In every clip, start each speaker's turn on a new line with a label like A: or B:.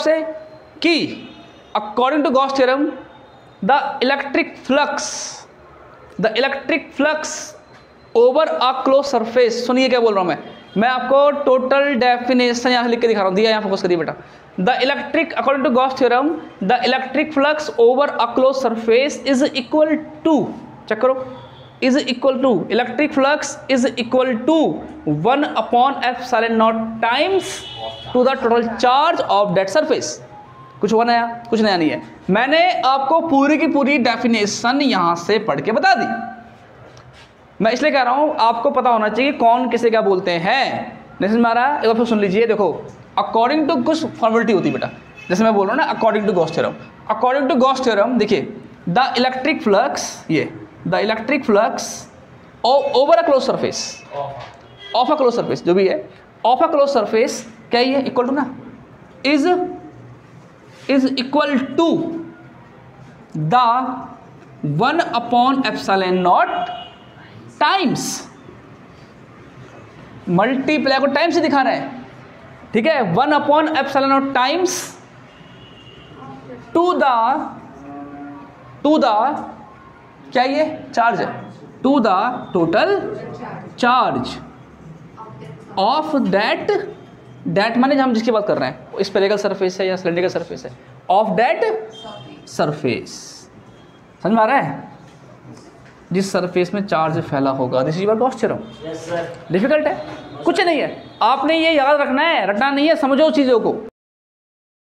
A: आपसे कि according to Gauss theorem the electric flux over a close surface, सुनिए क्या बोल रहा हूं मैं आपको टोटल डेफिनेशन यहां लिख के दिखा रहा हूं, दिया यहां फोकस करिए बेटा। The electric according to Gauss theorem the electric flux over a close surface is equal to, check करो, is equal to, electric flux is equal to 1/ε0 times to the total charge of that surface. कुछ हुआ नया? कुछ नया नहीं है। मैंने आपको पूरी की पूरी डेफिनेशन यहां से पढ़ के बता दी। मैं इसलिए कह रहा हूं आपको पता होना चाहिए कौन किसे क्या बोलते हैं। नहीं समझ आ रहा है? एक बार फिर सुन लीजिए। देखो, अकॉर्डिंग टू कुछ फॉर्मेलिटी होती है बेटा, जैसे मैं बोल रहा हूं ना according to Gauss theorem. According to Gauss theorem देखिए, द इलेक्ट्रिक फ्लक्स, ये the electric flux over a close surface, of a close surface, जो भी है ऑफ अ क्लोज सरफेस, क्या ये इक्वल टू ना, is equal to the 1/ε0 times, multiply को time से दिखा रहे हैं, ठीक है, 1/ε0 टाइम्स टू द क्या ये चार्ज है, to the total charge of that माने हम जिसकी बात कर रहे हैं स्फेरिकल सरफेस है या सिलेंड्रिकल सरफेस है, ऑफ दैट सरफेस। समझ में आ रहा है? जिस सरफेस में चार्ज फैला होगा, this is your Gauss theorem. Difficult है? कुछ नहीं है, आपने ये याद रखना है, रटना नहीं है, समझो चीजों को।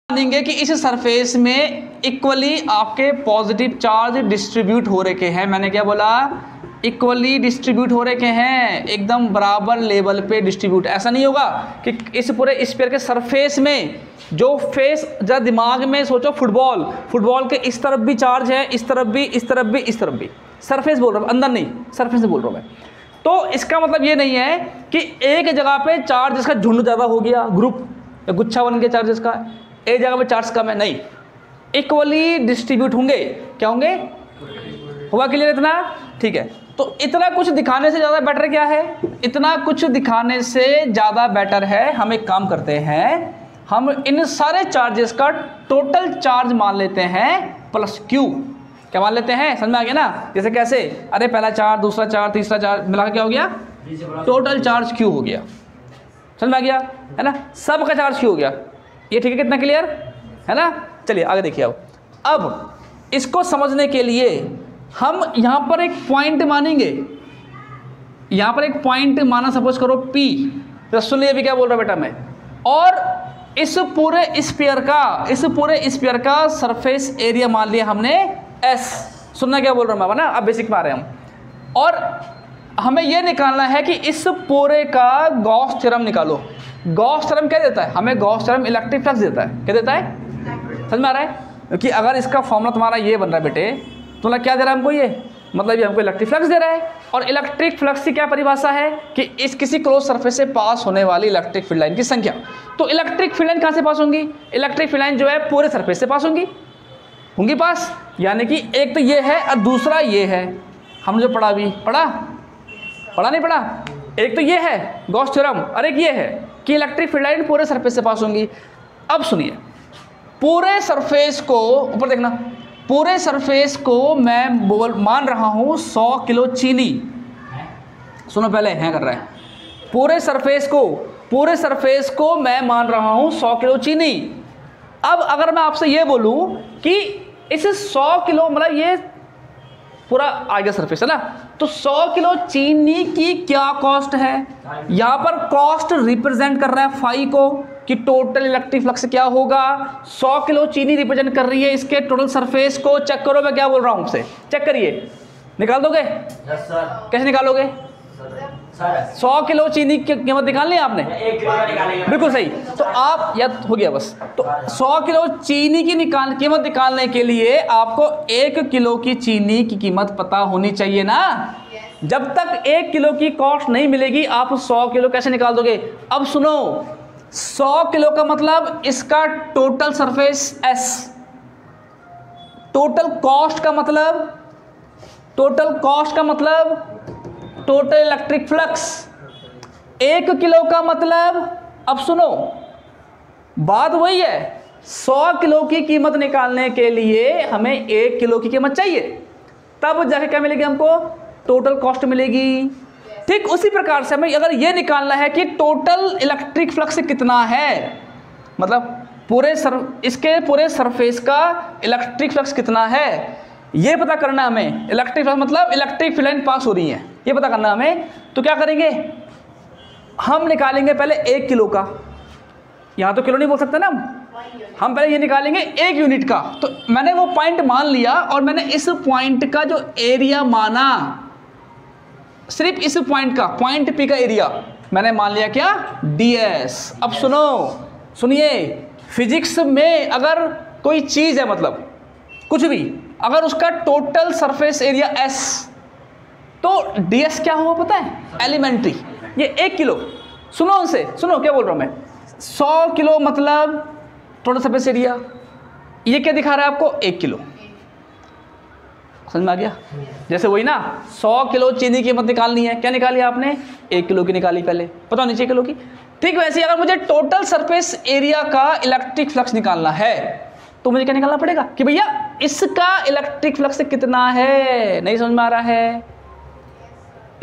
A: मानेंगे कि इस सरफेस में इक्वली आपके पॉजिटिव चार्ज डिस्ट्रीब्यूट हो रखे हैं। मैंने क्या बोला? इक्वली डिस्ट्रीब्यूट हो रखे हैं, एकदम बराबर लेवल पे डिस्ट्रीब्यूट। ऐसा नहीं होगा कि इस पूरे स्फीयर के सरफेस में जो फेस, जरा दिमाग में सोचो, फुटबॉल के इस तरफ भी चार्ज है, इस तरफ भी, इस तरफ भी, इस तरफ भी। सरफेस बोल रहा हूँ, अंदर नहीं, सरफेस से बोल रहा हूँ मैं। तो इसका मतलब ये नहीं है कि एक जगह पे चार्ज इसका झुंड ज़्यादा हो गया, ग्रुप या गुच्छा बन गया चार्जेस का, एक जगह पे चार्ज कम है, नहीं, इक्वली डिस्ट्रीब्यूट होंगे। क्या होंगे? हुआ क्लियर इतना? ठीक है। तो इतना कुछ दिखाने से ज़्यादा बेटर क्या है? इतना कुछ दिखाने से ज़्यादा बेटर है, हम एक काम करते हैं, हम इन सारे चार्जेस का टोटल चार्ज मान लेते हैं प्लस क्यू। क्या मान लेते हैं? समझ में आ गया ना? जैसे कैसे? अरे पहला चार्ज, दूसरा चार्ज, तीसरा चार्ज मिला क्या हो गया? टोटल चार्ज क्यू हो गया। समझ में आ गया है ना? सबका चार्ज क्यू हो गया। ये ठीक है? कितना क्लियर है ना? चलिए आगे देखिए। अब इसको समझने के लिए हम यहाँ पर एक पॉइंट मानेंगे। यहाँ पर एक पॉइंट माना, सपोज करो P। तो सुन लिया भी क्या बोल रहा बेटा मैं। और इस पूरे स्फीयर का सरफेस एरिया मान लिया हमने S। सुनना क्या बोल रहा हूँ मैं ना? अब बेसिक में आ रहे हैं हम। और हमें यह निकालना है कि इस पूरे का गॉस थ्योरम निकालो। गॉस थ्योरम क्या देता है हमें? गॉस थ्योरम इलेक्ट्रिक फ्लक्स देता है। क्या देता है? समझ में आ रहा है? क्योंकि अगर इसका फॉर्मूला तुम्हारा ये बन रहा है बेटे, तो क्या दे रहा है हमको? ये मतलब ये हमको इलेक्ट्रिक फ्लक्स दे रहा है। और इलेक्ट्रिक फ्लक्स की क्या परिभाषा है? कि इस किसी क्लोज सरफेस से पास होने वाली इलेक्ट्रिक फील्ड लाइन की संख्या। तो इलेक्ट्रिक फील्ड लाइन कहाँ से पास होंगी? इलेक्ट्रिक फील्ड लाइन जो है पूरे सरफेस से पास होंगी पास। यानी कि एक तो ये है और दूसरा ये है। हमने जो पढ़ा नहीं पढ़ा? एक तो ये है गॉस थ्योरम और एक ये है कि इलेक्ट्रिक फील्ड लाइन पूरे सरफेस से पास होंगी। अब सुनिए, पूरे सरफेस को ऊपर देखना, पूरे सरफेस को मैं मान रहा हूं 100 किलो चीनी। सुनो पहले, है कर रहा है। पूरे सरफेस को मैं मान रहा हूं 100 किलो चीनी। अब अगर मैं आपसे ये बोलूं कि इस 100 किलो मतलब ये पूरा आगे सरफेस है ना, तो 100 किलो चीनी की क्या कॉस्ट है? यहां पर कॉस्ट रिप्रेजेंट कर रहा है फाई को, कि टोटल इलेक्ट्रिक फ्लक्स क्या होगा। 100 किलो चीनी रिप्रेजेंट कर रही है इसके टोटल सरफेस को। चेक करो मैं क्या बोल रहा हूं आपसे, चेक करिए। निकाल दोगे?
B: Yes sir.
A: कैसे निकालोगे? 100 किलो चीनी की कीमत निकालनी है आपने?
B: 1 किलो निकालेंगे।
A: बिल्कुल सही। तो आप या हो गया बस। तो 100 किलो चीनी की कीमत निकालने के लिए आपको 1 किलो की चीनी की कीमत पता होनी चाहिए ना। जब तक 1 किलो की कॉस्ट नहीं मिलेगी आप 100 किलो कैसे निकाल दोगे? अब सुनो, 100 किलो का मतलब इसका total surface S, total cost का मतलब टोटल इलेक्ट्रिक फ्लक्स। 1 किलो का मतलब, अब सुनो बात वही है, 100 किलो की कीमत निकालने के लिए हमें 1 किलो की कीमत चाहिए, तब जाके क्या मिलेगी हमको, टोटल कॉस्ट मिलेगी। ठीक उसी प्रकार से हमें अगर ये निकालना है कि टोटल इलेक्ट्रिक फ्लक्स कितना है, मतलब इसके पूरे सरफेस का इलेक्ट्रिक फ्लक्स कितना है, ये पता करना हमें। इलेक्ट्रिक फ्लक्स मतलब इलेक्ट्रिक फील्ड लाइन पास हो रही है, ये पता करना हमें। तो क्या करेंगे, हम निकालेंगे पहले 1 किलो का, यहाँ तो किलो नहीं बोल सकते ना हम पहले ये निकालेंगे 1 यूनिट का। तो मैंने वो पॉइंट मान लिया और मैंने इस पॉइंट का जो एरिया माना, सिर्फ इस पॉइंट का, पॉइंट पी का एरिया मैंने मान लिया क्या, ds। अब सुनिए, फिजिक्स में अगर कोई चीज़ है, मतलब कुछ भी, अगर उसका टोटल सरफेस एरिया s, तो ds क्या हुआ पता है, एलिमेंट्री। ये 1 किलो, सुनो क्या बोल रहा हूँ मैं, 100 किलो मतलब टोटल सरफेस एरिया, ये क्या दिखा रहा है आपको, 1 किलो। समझ में आ गया? जैसे वही ना, 100 किलो चीनी की कीमत निकालनी है, क्या निकाली आपने, 1 किलो की निकाली पहले, पता नहीं 6 किलो की। ठीक वैसे अगर मुझे टोटल सरफेस एरिया का इलेक्ट्रिक फ्लक्स निकालना है, तो मुझे क्या निकालना पड़ेगा कि भैया इसका इलेक्ट्रिक फ्लक्स कितना है। नहीं समझ में आ रहा है?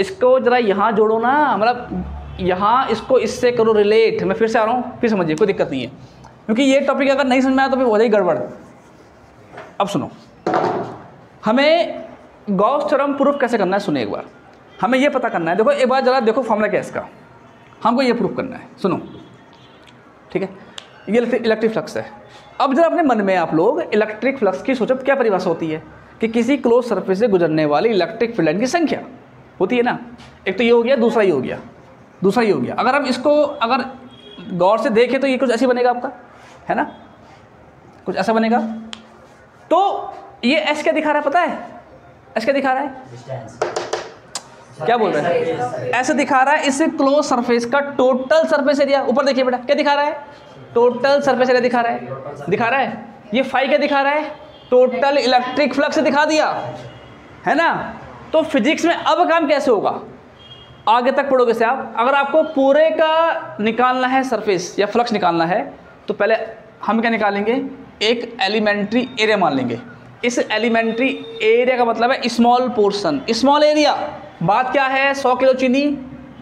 A: इसको जरा यहाँ जोड़ो ना, मतलब यहाँ इसको इससे करो रिलेट। मैं फिर से आ रहा हूँ, फिर समझिए, कोई दिक्कत नहीं है, क्योंकि ये टॉपिक अगर नहीं समझ में आया तो फिर हो जाएगी गड़बड़। अब सुनो, हमें गॉस थ्योरम प्रूफ कैसे करना है, सुनिए एक बार। हमें ये पता करना है, देखो एक बार जरा देखो फॉर्मूला क्या है इसका, हमको ये प्रूफ करना है, सुनो ठीक है। ये इलेक्ट्रिक फ्लक्स है। अब जरा अपने मन में आप लोग इलेक्ट्रिक फ्लक्स की सोचो, क्या परिभाषा होती है कि किसी क्लोज सरफेस से गुजरने वाली इलेक्ट्रिक फील्ड लाइन की संख्या होती है ना। एक तो ये हो गया, दूसरा ये हो गया, दूसरा ये हो गया। अगर हम इसको अगर गौर से देखें तो ये कुछ ऐसी बनेगा आपका, है ना, कुछ ऐसा बनेगा। तो ये एस क्या दिखा रहा है पता है, एस क्या दिखा रहा है, क्या बोल रहे हैं, ऐसे दिखा रहा है इस क्लोज सरफेस का टोटल सरफेस एरिया। ऊपर देखिए बेटा, क्या दिखा रहा है, टोटल सरफेस एरिया दिखा रहा है। ये फाई क्या दिखा रहा है, टोटल इलेक्ट्रिक फ्लक्स दिखा दिया, है ना। तो फिजिक्स में अब काम कैसे होगा, आगे तक पढ़ोगे से आप। अगर आपको पूरे का निकालना है सरफेस या फ्लक्स निकालना है, तो पहले हम क्या निकालेंगे, एक एलिमेंट्री एरिया मान लेंगे। इस एलिमेंट्री एरिया का मतलब है स्मॉल पोर्शन, स्मॉल एरिया। बात क्या है, 100 किलो चीनी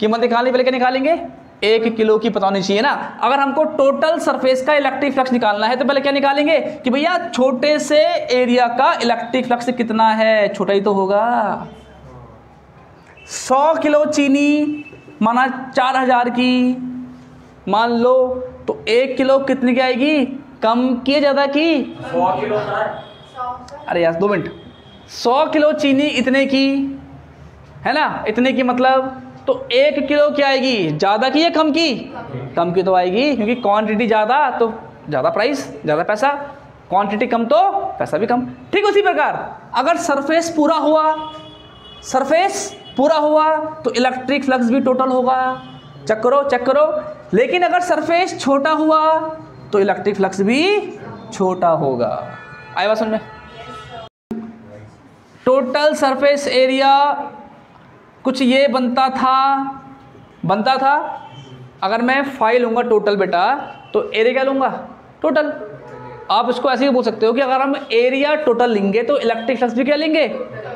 A: कीमत निकालने, पहले क्या निकालेंगे, 1 किलो की पता होनी चाहिए ना। अगर हमको टोटल सरफेस का इलेक्ट्रिक फ्लक्स निकालना है, तो पहले क्या निकालेंगे कि भैया छोटे से एरिया का इलेक्ट्रिक फ्लक्स कितना है, छोटा ही तो होगा। 100 किलो चीनी माना 4000 की मान लो, तो 1 किलो कितने की आएगी, कम की ज़्यादा की, 100 किलो। अरे यार 2 मिनट, 100 किलो चीनी इतने की है ना, इतने की मतलब, तो 1 किलो क्या आएगी, ज़्यादा की या कम की, कम की तो आएगी, क्योंकि क्वांटिटी ज़्यादा तो ज़्यादा प्राइस, ज़्यादा पैसा, क्वांटिटी कम तो पैसा भी कम। ठीक उसी प्रकार अगर सरफेस पूरा हुआ तो इलेक्ट्रिक फ्लक्स भी टोटल होगा। चेक करो। लेकिन अगर सरफेस छोटा हुआ तो इलेक्ट्रिक फ्लक्स भी छोटा होगा। आया बात समझ में? टोटल सरफेस एरिया कुछ ये बनता था। अगर मैं फाई लूँगा टोटल बेटा, तो एरिया क्या लूँगा, टोटल। आप इसको ऐसे ही बोल सकते हो कि अगर हम एरिया टोटल लेंगे तो इलेक्ट्रिक फ्लक्स भी क्या लेंगे,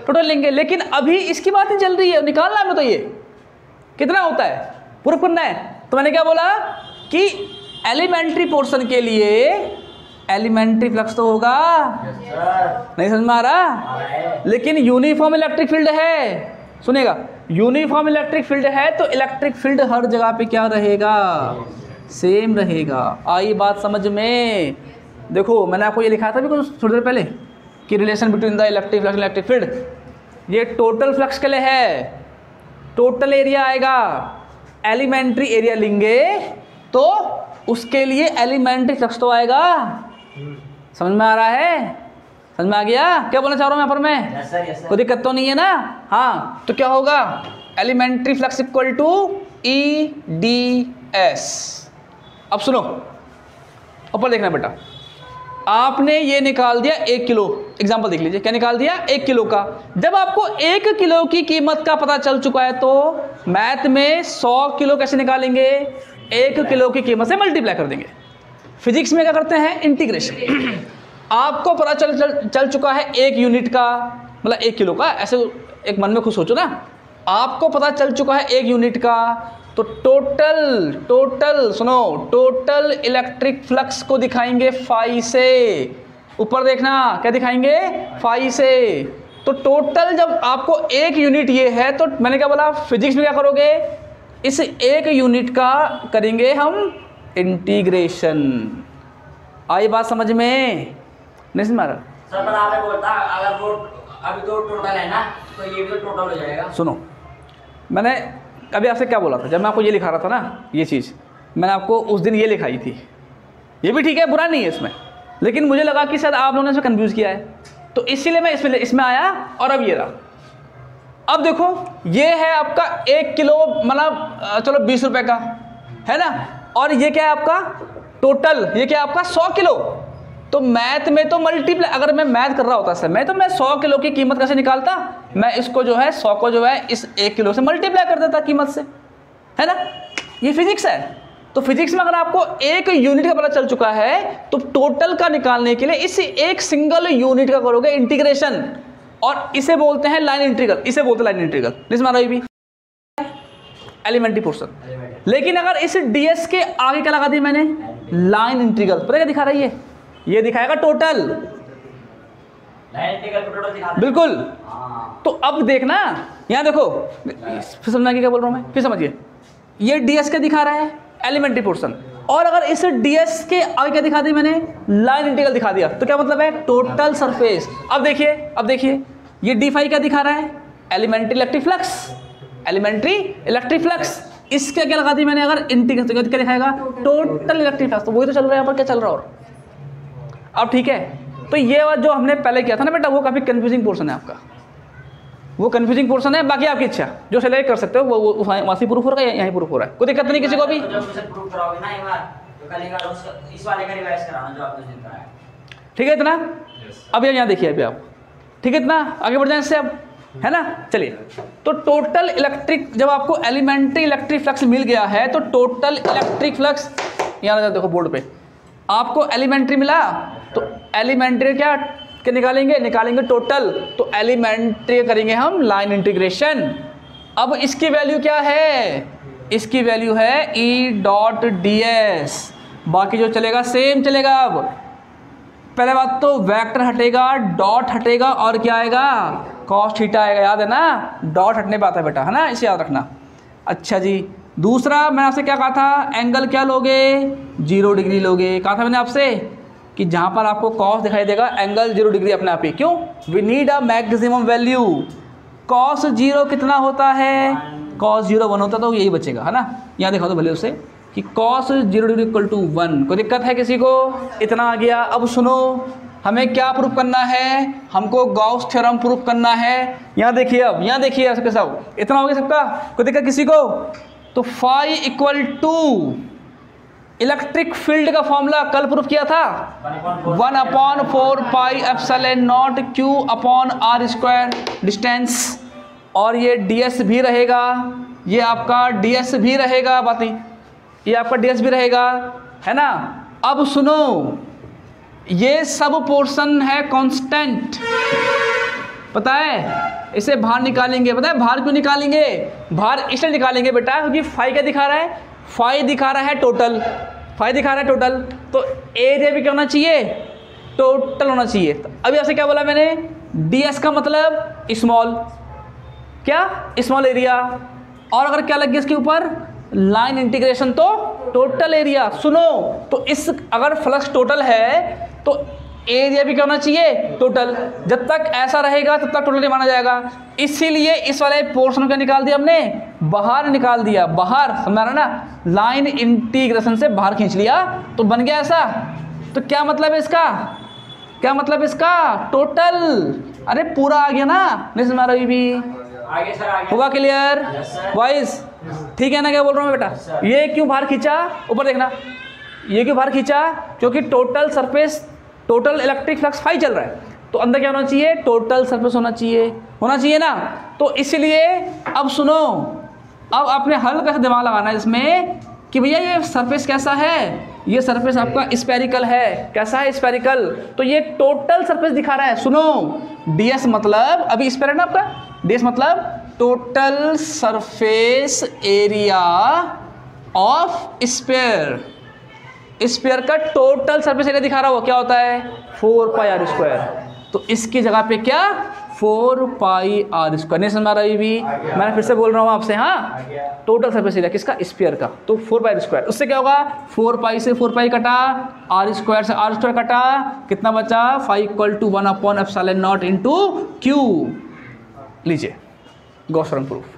A: टोटल लेंगे। लेकिन अभी इसकी बात नहीं चल रही है, निकालना है तो ये कितना होता है, प्रूफ करना है। तो मैंने क्या बोला कि एलिमेंट्री पोर्शन के लिए एलिमेंट्री फ्लक्स तो होगा, नहीं समझ में आ रहा। लेकिन यूनिफॉर्म इलेक्ट्रिक फील्ड है, सुनेगा, यूनिफॉर्म इलेक्ट्रिक फील्ड है तो इलेक्ट्रिक फील्ड हर जगह पे क्या रहेगा, सेम रहेगा। आई बात समझ में? देखो मैंने आपको ये लिखा था भी कुछ थोड़ी देर पहले कि relation between the electric flux electric field. ये टोटल फ्लक्स के लिए है, टोटल एरिया आएगा, एलिमेंट्री एरिया लेंगे तो उसके लिए एलिमेंट्री फ्लक्स तो आएगा। समझ में आ रहा है, समझ में आ गया क्या बोलना चाह रहा हूँ यहाँ पर मैं? yes, sir. कोई दिक्कत तो नहीं है ना? हाँ, तो क्या होगा, elementary flux equal to EdS। अब सुनो, ऊपर देखना बेटा, आपने ये निकाल दिया 1 किलो, एग्जांपल देख लीजिए, क्या निकाल दिया, 1 किलो का। जब आपको 1 किलो की कीमत का पता चल चुका है तो मैथ में 100 किलो कैसे निकालेंगे, 1 किलो की कीमत से मल्टीप्लाई कर देंगे। फिजिक्स में क्या करते हैं, इंटीग्रेशन। आपको पता चल चुका है 1 यूनिट का, मतलब 1 किलो का, ऐसे एक मन में खुश सोचो ना, आपको पता चल चुका है 1 यूनिट का, तो टोटल सुनो, टोटल इलेक्ट्रिक फ्लक्स को दिखाएंगे फाई से। ऊपर देखना क्या दिखाएंगे, फाई से। तो टोटल जब आपको 1 यूनिट ये है, तो मैंने क्या बोला, फिजिक्स में क्या करोगे, इस 1 यूनिट का करेंगे हम इंटीग्रेशन। आई बात समझ में? नहीं समझ रहा
B: सर? पर आपने बोलता अगर वो अभी तो टोटल है ना, तो ये भी तो टोटल हो जाएगा।
A: सुनो, मैंने अभी आपसे क्या बोला था, जब मैं आपको ये लिखा रहा था ना, ये चीज़ मैंने आपको उस दिन ये लिखाई थी। ये भी ठीक है, बुरा नहीं है इसमें, लेकिन मुझे लगा कि शायद आप लोगों ने इसमें कंफ्यूज किया है, तो इसीलिए मैं इसमें आया। और अब ये रहा। अब देखो, ये है आपका 1 किलो, मतलब चलो 20 रुपए का है ना, और ये क्या है आपका टोटल, ये क्या है आपका 100 किलो। तो मैथ में तो मल्टीप्लाई, अगर मैं मैथ कर रहा होता समय तो मैं 100 किलो की कीमत कैसे निकालता, मैं इसको जो है 100 को जो है इस 1 किलो से मल्टीप्लाई कर देता कीमत से, है ना। ये फिजिक्स है। तो फिजिक्स में अगर आपको 1 यूनिट का पता चल चुका है, तो टोटल का निकालने के लिए इस 1 सिंगल यूनिट का करोगे इंटीग्रेशन, और इसे बोलते हैं लाइन इंटीग्रल, इसे बोलते हैं लाइन इंटीग्रल। नहीं समझ रहा भी, एलिमेंट्री पोर्शन। लेकिन अगर इस डीएस के आगे क्या लगा दी मैंने, लाइन इंटीग्रल, पता क्या दिखा रही है, ये दिखाएगा टोटल, बिल्कुल। तो अब देखना, यहां देखो, फिर समझना क्या बोल रहा हूं मैं, फिर समझिए। ये डीएस के दिखा रहा है एलिमेंट्री पोर्शन, और अगर इस डीएस के आगे क्या दिखा दी मैंने, लाइन इंटीग्रल दिखा दिया, तो क्या मतलब है, टोटल सरफेस। अब देखिए ये डी फाई क्या दिखा रहा है, elementary electric flux, elementary electric flux. इसके क्या लगा दी मैंने, अगर इंटीग्रल, तो क्या दिखाएगा, टोटल इलेक्ट्रिक फ्लक्स। तो वही तो चल रहा है यहाँ पर, क्या चल रहा है। और अब ठीक है, तो ये बात जो हमने पहले किया था ना बेटा, वो काफी कंफ्यूजिंग पोर्शन है आपका, वो कंफ्यूजिंग पोर्शन है। बाकी आपकी इच्छा, जो सिलेक्ट कर सकते हो वो वहाँ से प्रूफ हो रहा है, यहीं प्रूफ हो रहा है, कोई दिक्कत नहीं किसी को भी। ठीक है इतना, अब यहाँ देखिए अभी आप, ठीक है इतना, आगे बढ़ जाए इससे अब, है ना। चलिए, तो टोटल इलेक्ट्रिक, जब आपको एलिमेंट्री इलेक्ट्रिक फ्लक्स मिल गया है, तो टोटल इलेक्ट्रिक फ्लक्स, यहाँ देखो बोर्ड पे, आपको एलिमेंट्री मिला, तो एलिमेंट्री क्या निकालेंगे टोटल, तो एलिमेंट्री करेंगे हम लाइन इंटीग्रेशन। अब इसकी वैल्यू क्या है, इसकी वैल्यू है E.ds, बाकी जो चलेगा सेम चलेगा। अब पहले बात तो वेक्टर हटेगा, डॉट हटेगा, और क्या आएगा, कॉस थीटा आएगा, याद है ना, डॉट हटने पे आता है बेटा, है ना, इसे याद रखना। अच्छा जी, दूसरा मैंने आपसे क्या कहा था, एंगल क्या लोगे, 0 डिग्री लोगे। कहा था मैंने आपसे कि जहाँ पर आपको कॉस दिखाई देगा, एंगल 0 डिग्री अपने आप ही। क्यों, we need a maximum value. Cos 0 कितना होता है, कॉस 0 1 होता, तो यही बचेगा, है ना। यहाँ दिखा दो भले उससे कि कॉस 0 डिग्री इक्वल टू 1। कोई दिक्कत है किसी को, इतना आ गया। अब सुनो, हमें क्या प्रूफ करना है, हमको गॉस थ्योरम प्रूफ करना है। यहाँ देखिए, अब यहाँ देखिए सबके सब, इतना हो गया सबका, कोई दिक्कत किसी को। तो phi equal to electric field का फॉर्मूला कल प्रूफ किया था, 1/4 pi epsilon naught Q upon R square distance, और ये ds भी रहेगा, ये आपका ds भी रहेगा, बात नहीं, ये आपका ds भी रहेगा, है ना। अब सुनो, ये सब पोर्शन है कांस्टेंट, पता है, इसे बाहर निकालेंगे। पता है बाहर क्यों निकालेंगे, बाहर इसलिए निकालेंगे बेटा क्योंकि फाई क्या दिखा रहा है, फाई दिखा रहा है टोटल, फाई दिखा रहा है टोटल, तो एरिया भी क्या होना चाहिए, टोटल होना चाहिए। तो अभी ऐसे क्या बोला मैंने, ds का मतलब स्मॉल, क्या स्मॉल एरिया, और अगर क्या लग गया इसके ऊपर, लाइन इंटीग्रेशन, तो टोटल एरिया। सुनो, तो इस अगर फ्लक्स टोटल है तो एरिया भी क्या होना चाहिए, टोटल। जब तक ऐसा रहेगा तब तक टोटल नहीं माना जाएगा, इसीलिए इस वाले पोर्शन को निकाल दिया हमने, बाहर निकाल दिया, बाहर, समझा रहा ना, लाइन इंटीग्रेशन से बाहर खींच लिया, तो बन गया ऐसा। तो क्या मतलब है इसका, क्या मतलब इसका, टोटल। अरे पूरा आ गया ना, नहीं समझ रहा भी,
B: आगे सर, आगे
A: हुआ क्लियर, वाइस, ठीक है ना, क्या बोल रहा हूँ मैं बेटा। ये क्यों बाहर खींचा, ऊपर देखना, ये क्यों बाहर खींचा, क्योंकि total surface, total electric flux phi चल रहा है, तो अंदर क्या होना चाहिए, टोटल सरफेस होना चाहिए ना। तो इसलिए अब सुनो, अब आपने हल्का सा दिमाग लगाना है इसमें कि भैया ये सरफेस कैसा है, ये सरफेस आपका स्पेरिकल है। कैसा है? स्पेरिकल। तो ये टोटल सरफेस दिखा रहा है। सुनो, ds मतलब अभी स्पेयर है ना आपका, ds मतलब total surface area of sphere. Sphere का टोटल सरफेस एरिया दिखा रहा हो, क्या होता है? 4πr²। तो इसकी जगह पे क्या? 4πr²। नहीं समझ रहा है भी? मैं फिर से बोल रहा हूँ आपसे, हाँ, टोटल सरफेस एरिया किसका? स्फीयर का। तो 4πr²। उससे क्या होगा? 4π से 4π कटा, r² से r² कटा, कितना बचा? phi = 1/ε0 × q। लीजिए गॉस थ्योरम प्रूफ।